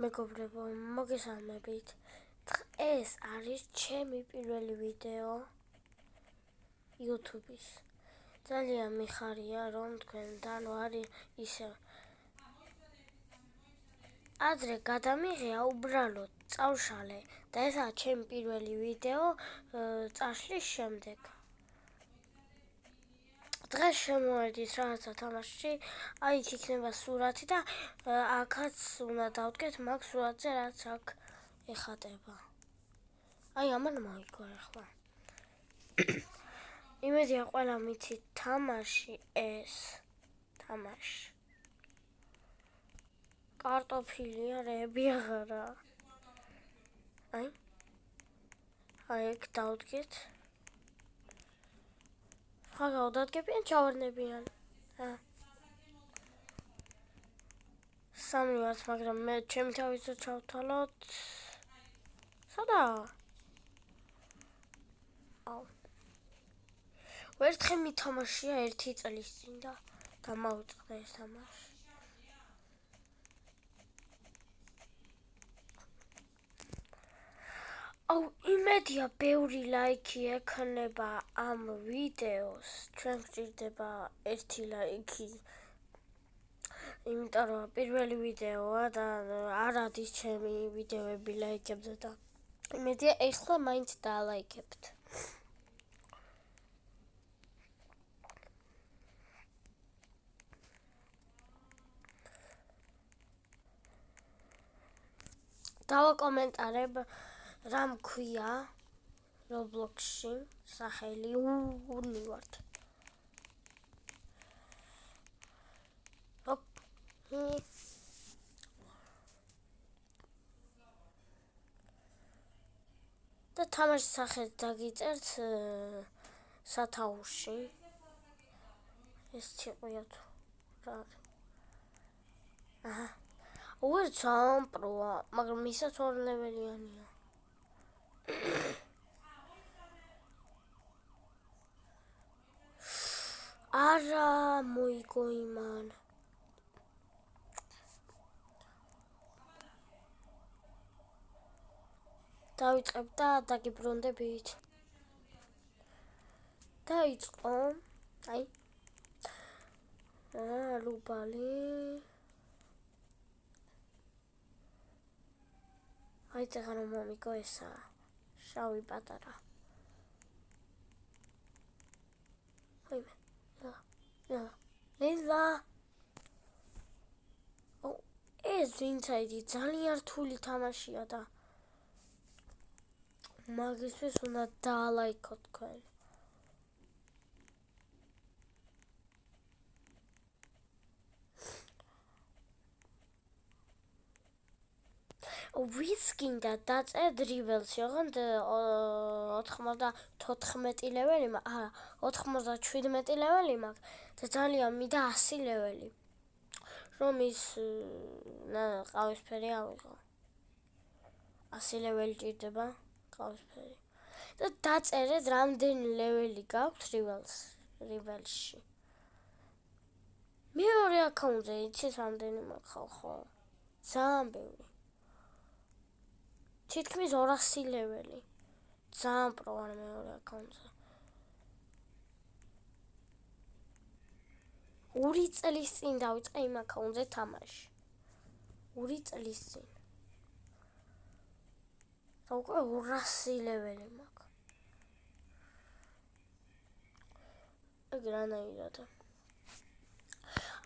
მეგობრებო, მოგესალმებით. ეს არის ჩემი პირველი ვიდეო YouTube-ის. ძალიან მიხარია, რომ თქვენთან ვარ ისე. ადრე გადამიღია უბრალოდ წავშალე და ესაა ჩემი პირველი ვიდეო წაშლის შემდეგ. დღეს შემოვედით რაღაცა თამაშში, იქ იქნება სურათი და აქაც უნდა დავდგეთ მაგ სურათზე რაც აქ ეხატება. ამან მოიგო ახლა. იმედია ყველა მიცით თამაში ეს თამაში. კარტოფილია, რები აღარა. იქ დავდგეთ. გავდადგებიან, ჩავარდებიან. სამი ვართ, მაგრამ მე ჩემი თავისო ჩავთვალოთ. სადაა? ვერთხელ მითამაშია 1 წლის წინ და დამავიწყდა ეს თამაში. იმედია ბევრი ლაიქი ექნება ამ ვიდეოს. ჩვენ გვჭირდება 1 ლაიქი. იმიტომ რომ პირველი ვიდეოა და არ ადის ჩემი ვიდეოები ლაიქებზე და იმედია ეხლა მაინც დაალაიქებთ. დავაკომენტარებ რა მქვია Roblox-ში სახელი უნივართ. და თამაშის სახელი დაგიწერთ სათაურში. ეს ციყვია თუ რა არის. უერცამ პროა, მაგრამ ისაც 2 ლეველიანია. არა მოიგო იმან. დავიწყებ და დაგიბრუნდებით. დაიწყო. ლუბალი. წეღარ მომიგო ესა. შავი პატარა. ლელა. ეს ვინცაიდი ძალიან რთული თამაშია და მაგისთვის უნდა დაალაიქოთ თქვენ. ვის გინდა დაწერთ რიველსი, ოღონდ 94 ლეველი მაქვს, არა, 97 ლეველი მაქვს და ძალიან მინდა 100 ლეველი. რომ ის ყავისფერი ავიღო. 100 ლეველი ჭირდება ყავისფერი. და დაწერეთ რამდენი ლეველი გაქვთ რიველში. მეორე აკაუნტზე იცით რამდენი მაქვს ხო? ძალიან ბევრი. თითქმის 200 ლეველი. ძალიან პროვარ მეორე აკაუნტზე. 2 წლის წინ დავიწყე იმ აკაუნტზე თამაში. 2 წლის წინ. და უკვე 200 ლეველი მაქვს. ეგრანაირად.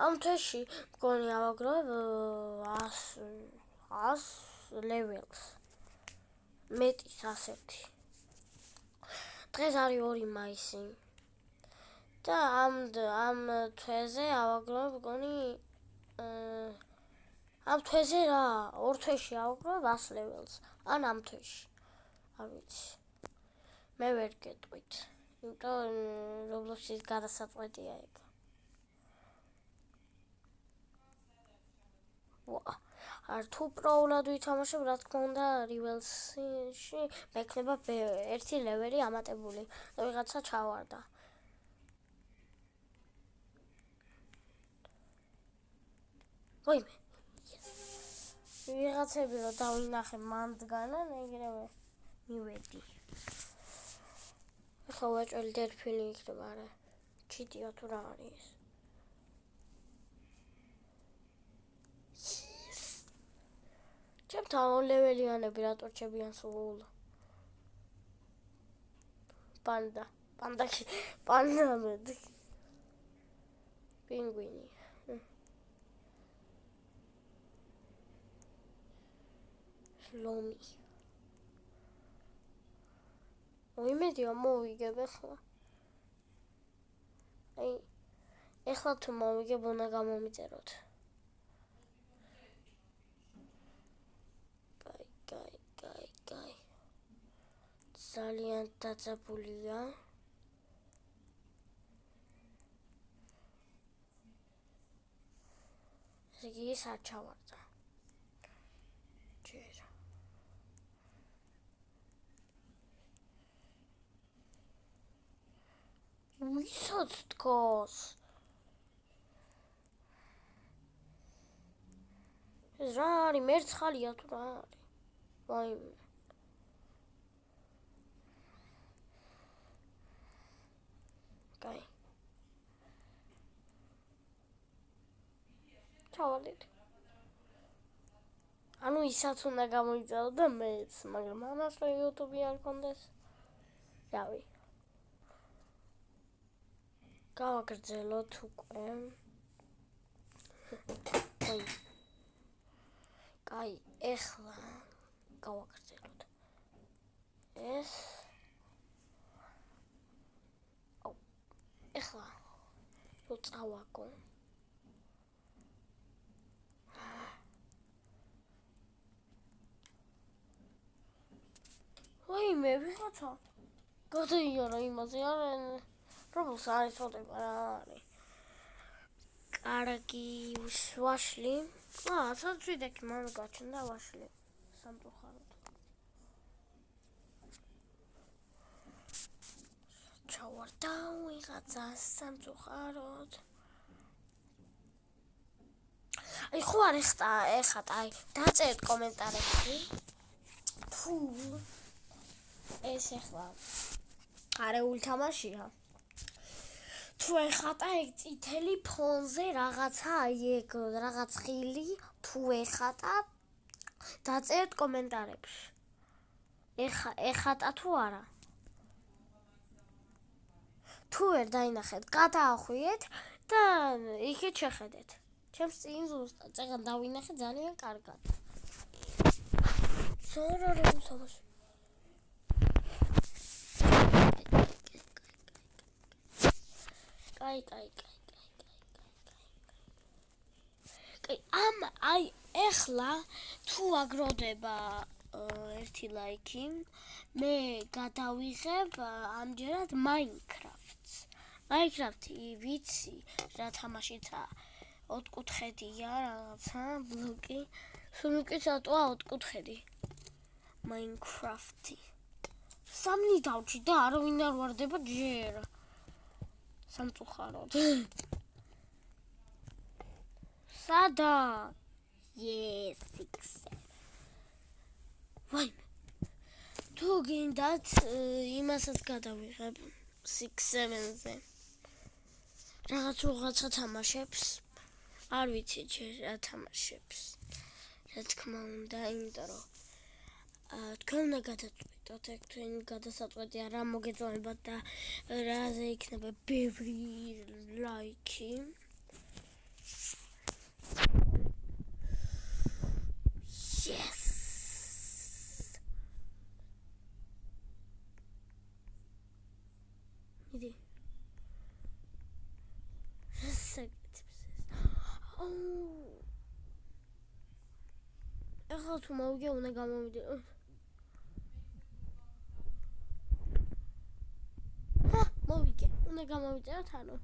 ამ თვეში მგონი ავაგროვებ 100 ლეველს. მეტის 101. დღეს არის 2 მაისი. და ამ თვეზე ავაგროვებ მგონი ამ თვეზე რა 2 თვეში ავაგროვებ 100 ლეველს. ამ თვეში. არ ვიცი. მე ვერ გეტყვით. იმიტომ Roblox-ის გადასაწყვეტია ეგ. თუ პროულად ვითამაშებ, რა თქმა უნდა, რიველსში მექნება 1 ლეველი ამატებული და ვიღაცა ჩავარდა. ვაიმე. ვიღაცები რომ დავინახე მანდგანან, ეგრევე მივედი. ახლა ვაჭველი დელფინი იქნება, არა. ჩიტია თუ რა არის? ჩემთან ლეველიანები რატო რჩებიან სულ? პანდა მედი. პინგვინი. ლომი. იმედია მოვიგებ ახლა. ეხლა თუ მოვიგებ უნდა გამომიწეროთ. კაი. ძალიან დაძაბულია. იგი ის არ ჩავარდა. ჯერ. ვისაც თქოს? ეს რა არის? მერცხალია თუ რა არის? ვაიმე. კაი. ჩავარდით. ანუ ისაც უნდა გამოიწერო და მეც, მაგრამ ამას რა YouTube არ კონდეს. რავი. გავაგრძელოთ უკვე. კაი, ეხლა გავაგრძელოთ. ეს ეხლა რო წავაგო. ვაიმე, ვიღაცა გადაიარა იმაზე, არა პრობლემს არ იცოდება რა არის. კარგი, ვაშლი. საწვიდექი მან გაჩნდა ვაშლი. სამწუხაროდ. ჩავარდა ვიღაცა სამწუხაროდ. ხო არ ეხატა, დაწერეთ კომენტარებში. თუ ეს ეხლა არეული თამაშია. თუ ეხატა ეგ წითელი ფონზე რაღაცა ეგ რაღაც ხილი, თუ ეხატა დაწერეთ კომენტარებში. ეხატა თუ არა. თუ ვერ დაინახეთ, გადაახვიეთ და იქით შეხედეთ. ჩემს წინ ზუსტად წეგან დავინახე ძალიან კარგად. ზორორო უსამაშ. კაი. აი ეხლა თუ აგროვდება ერთი ლაიქი, მე გადავიღებ ამჯერად Minecraft-ს. Minecraft-ი ვიცი რა თამაშიცაა. 4 კუთხედია რაღაცა ბლოკი. სულ კი ცოტა 4 კუთხედი. Minecraft-ი. სამნი დავჭი და არავინ არ ვარდება ჯერ. სამწუხაროდ. სადა? Yes, 6. ვაიმე. თუ გინდათ იმასაც გადავიღებ 6-7-ზე. რაღაცა თამაშებს. არ ვიცი ჯერ რა თამაშებს. რა თქმა უნდა, იმიტომ რომ თქვენ უნდა გადაწყვეტოთ, ეგ თქვენი გადასაწყვეტი არა მოგეწონებათ და რაზე იქნება ბევრი ლაიქი. Yes. იდი. ეხლა თუ მოვიგე უნდა გამოვიდე. მოვიგე, უნდა გამოვიწეროთ ანუ.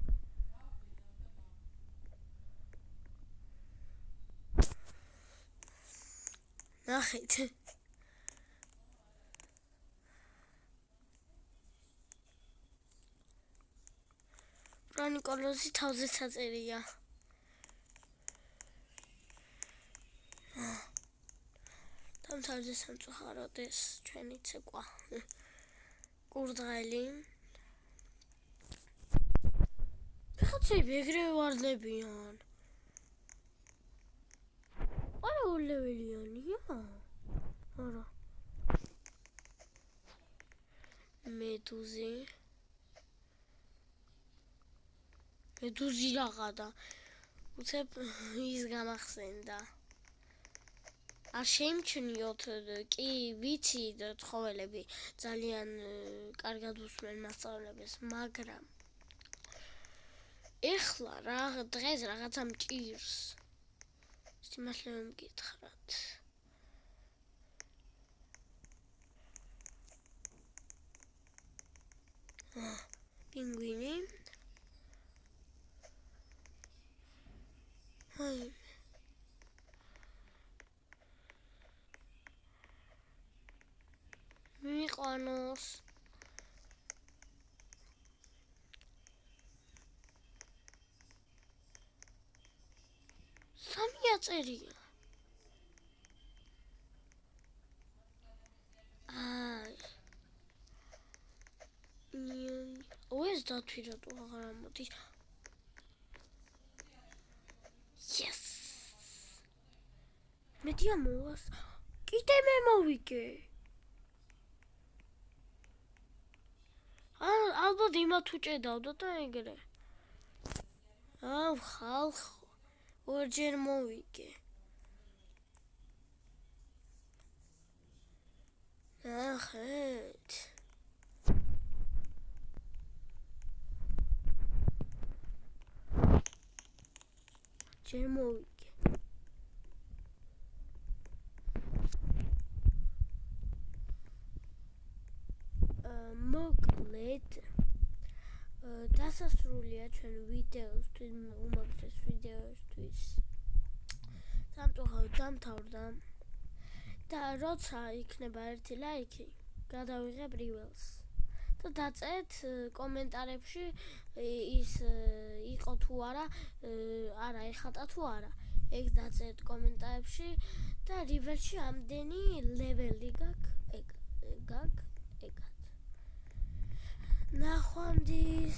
ნახეთ. ნიკოლოზი თავზე საწერია. სამთავრობო სამწუხაროდეს ჩვენი ცეკვა კურდღელი ხაცები ეგრევე ვარდებიან არა ულეველიანია არა მედუზი რაღაცა უცებ ის გამახსენდა არ შეიმჩნიოთ კი ვიცი ცხოველები ძალიან კარგად უსმენ მასწავლებელს მაგრამ ეხლა დღეს რაღაცა მჭირს სიმართლე მეკითხრათ პინგვინი აი მიყვანოს სამი აწერია ეს დათვი რატო აღარ ამოდის yes მეტია მოვას კიდე მე მოვიგე ალბათ იმათ უჭედავდა და ეგრე ხალხო ორჯერ მოვიგე ნახეთ ჯერ მოვიგე მოკლედ დასასრულია ჩვენ ვიდეოსთვის უმაგრეს ვიდეოსთვის სამწუხაროდ დამთავრდა და როცა იქნება 1 ლაიქი გადავიღებ რიველს და დაწერთ კომენტარებში ის იყო თუ არა ეხატა თუ არა ეგ დაწერთ კომენტარებში და რიველში ამდენი ლეველი გაქვს ეგად ნახვამდის